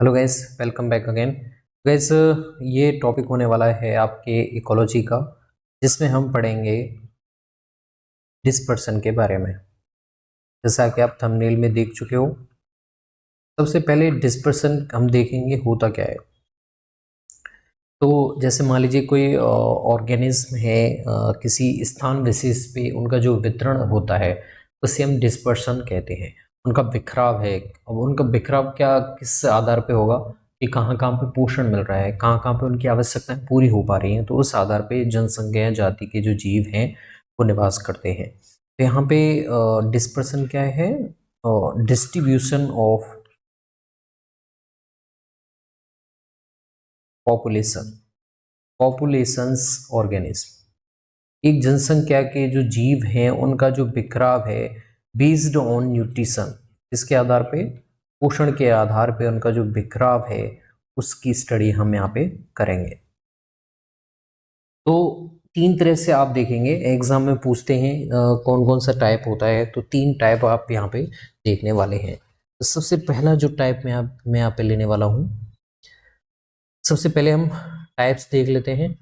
Hello guys, welcome back again. Gas, ये topic होने वाला है आपके इकोलॉजी का, जिसमें हम पढ़ेंगे डिस्पर्सन के बारे में। जैसा कि आप थंबनेल में देख चुके हो, सबसे पहले डिस्पर्सन हम देखेंगे होता क्या है। तो जैसे मान लीजिए कोई ऑर्गेनिज्म है, किसी स्थान विशेष पे उनका जो वितरण होता है उसे हम डिस्पर्सन कहते हैं। उनका बिखराव है। अब उनका बिखराव क्या किस आधार पे होगा कि कहाँ कहाँ पे पोषण मिल रहा है, कहाँ कहाँ पे उनकी आवश्यकताएं पूरी हो पा रही हैं, तो उस आधार पे जनसंख्या या जाति के जो जीव हैं वो निवास करते हैं। तो यहाँ पे डिस्पर्सन क्या है? Distribution of population, populations organism. एक जनसंख्या के जो जीव हैं उनका जो बिखराव है बेस्ड ऑन न्यूट्रिशन, इसके आधार पे, पोषण के आधार पे उनका जो बिखराव है उसकी स्टडी हम यहाँ पे करेंगे। तो तीन तरह से आप देखेंगे, एग्जाम में पूछते हैं कौन कौन सा टाइप होता है, तो तीन टाइप आप यहाँ पे देखने वाले हैं। तो सबसे पहला जो टाइप मैं यहाँ पे लेने वाला हूँ, सबसे पहले हम टाइप्स देख लेते हैं।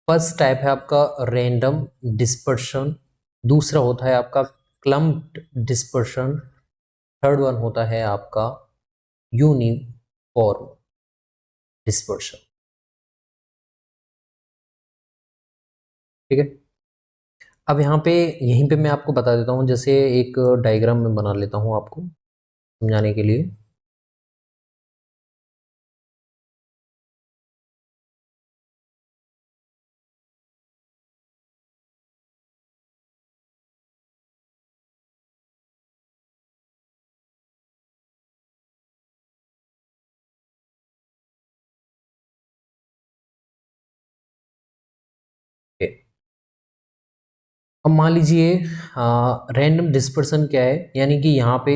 फर्स्ट टाइप है आपका रैंडम डिस्पर्शन, दूसरा होता है आपका क्लम्प्ड डिस्पर्शन, थर्ड वन होता है आपका यूनिफॉर्म डिस्पर्शन। ठीक है, अब यहाँ पे यहीं पे मैं आपको बता देता हूँ, जैसे एक डायग्राम में बना लेता हूँ आपको समझाने के लिए। अब मान लीजिए रैंडम डिस्पर्सन क्या है, यानी कि यहाँ पे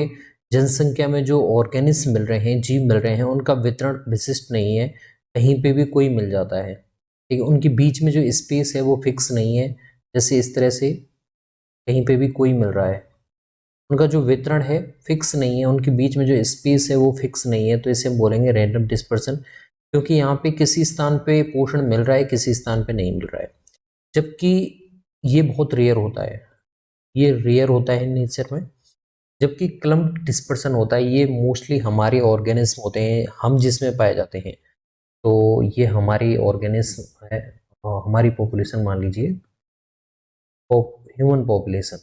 जनसंख्या में जो ऑर्गेनिज्म मिल रहे हैं, जीव मिल रहे हैं, उनका वितरण विशिष्ट नहीं है, कहीं पे भी कोई मिल जाता है। ठीक है, उनके बीच में जो स्पेस है वो फिक्स नहीं है, जैसे इस तरह से कहीं पे भी कोई मिल रहा है। उनका जो वितरण है फिक्स नहीं है, उनके बीच में जो स्पेस है वो फिक्स नहीं है, तो इसे हम बोलेंगे रैंडम डिस्पर्सन। क्योंकि यहाँ पे किसी स्थान पे पोषण मिल रहा है, किसी स्थान पे नहीं मिल रहा है, जबकि ये बहुत रेयर होता है, ये रेयर होता है नेचर में। जबकि क्लम्प्ड डिस्पर्सन होता है, ये मोस्टली हमारे ऑर्गेनिज्म होते हैं, हम जिसमें पाए जाते हैं। तो ये हमारी ऑर्गेनिज्म है, हमारी पॉपुलेशन मान लीजिए, ह्यूमन पॉपुलेशन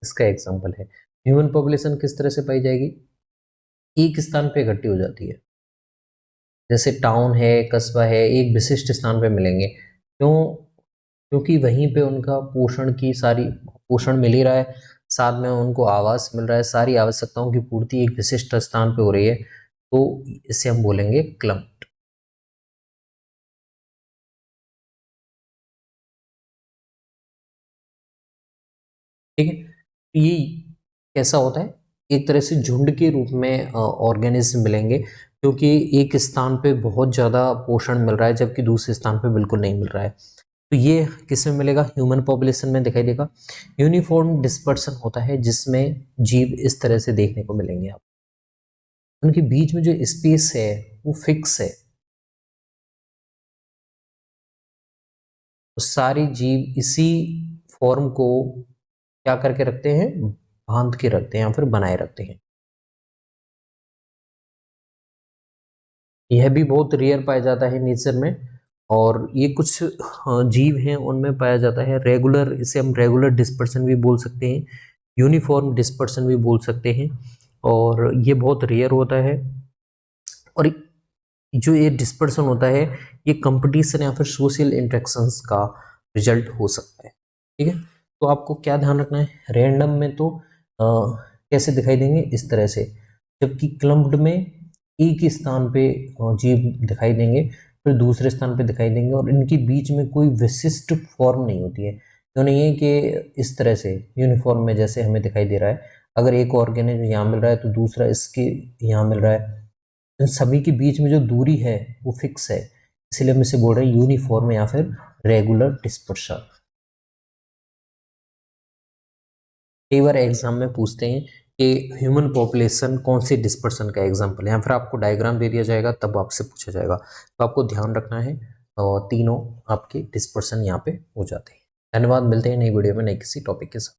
इसका एग्जांपल है। ह्यूमन पॉपुलेशन किस तरह से पाई जाएगी? एक स्थान पे इकट्ठी हो जाती है, जैसे टाउन है, कस्बा है, एक विशिष्ट स्थान पे मिलेंगे। क्यों? क्योंकि वहीं पे उनका पोषण की सारी, पोषण मिल ही रहा है, साथ में उनको आवास मिल रहा है, सारी आवश्यकताओं की पूर्ति एक विशिष्ट स्थान पे हो रही है, तो इसे हम बोलेंगे क्लम्प। ठीक है, ये कैसा होता है? एक तरह से झुंड के रूप में ऑर्गेनिज्म मिलेंगे, क्योंकि एक स्थान पे बहुत ज़्यादा पोषण मिल रहा है जबकि दूसरे स्थान पे बिल्कुल नहीं मिल रहा है। तो ये किस में मिलेगा? ह्यूमन पॉपुलेशन में दिखाई देगा। यूनिफॉर्म डिस्पर्सन होता है जिसमें जीव इस तरह से देखने को मिलेंगे आप, उनके बीच में जो स्पेस है वो फिक्स है, तो सारे जीव इसी फॉर्म को क्या करके रखते हैं? बांध के रखते हैं या फिर बनाए रखते हैं। यह भी बहुत रेयर पाया जाता है नेचर में, और ये कुछ जीव हैं उनमें पाया जाता है रेगुलर, इसे हम रेगुलर डिस्पर्सन भी बोल सकते हैं, यूनिफॉर्म डिस्पर्सन भी बोल सकते हैं, और ये बहुत रेयर होता है। और जो ये डिस्पर्सन होता है, ये कंपटीशन या फिर सोशल इंटरेक्शंस का रिजल्ट हो सकता है। ठीक है, तो आपको क्या ध्यान रखना है, रैंडम में तो कैसे दिखाई देंगे? इस तरह से, जबकि क्लम्प्ड में एक ही स्थान पे जीव दिखाई देंगे, फिर दूसरे स्थान पे दिखाई देंगे, और इनके बीच में कोई विशिष्ट फॉर्म नहीं होती है। क्यों नहीं है कि इस तरह से यूनिफॉर्म में जैसे हमें दिखाई दे रहा है, अगर एक ऑर्गेनिज्म यहाँ मिल रहा है तो दूसरा इसके यहाँ मिल रहा है, इन सभी के बीच में जो दूरी है वो फिक्स है, इसलिए हम इसे बोल रहे हैं यूनिफॉर्म या फिर रेगुलर डिस्पर्शन। कई बार एग्जाम में पूछते हैं कि ह्यूमन पॉपुलेशन कौन सी डिस्पर्सन का एग्जाम्पल है, या फिर आपको डायग्राम दे दिया जाएगा तब आपसे पूछा जाएगा। तो आपको ध्यान रखना है, और तीनों आपके डिस्पर्सन यहाँ पे हो जाते हैं। धन्यवाद, मिलते हैं नई वीडियो में नई किसी टॉपिक के साथ।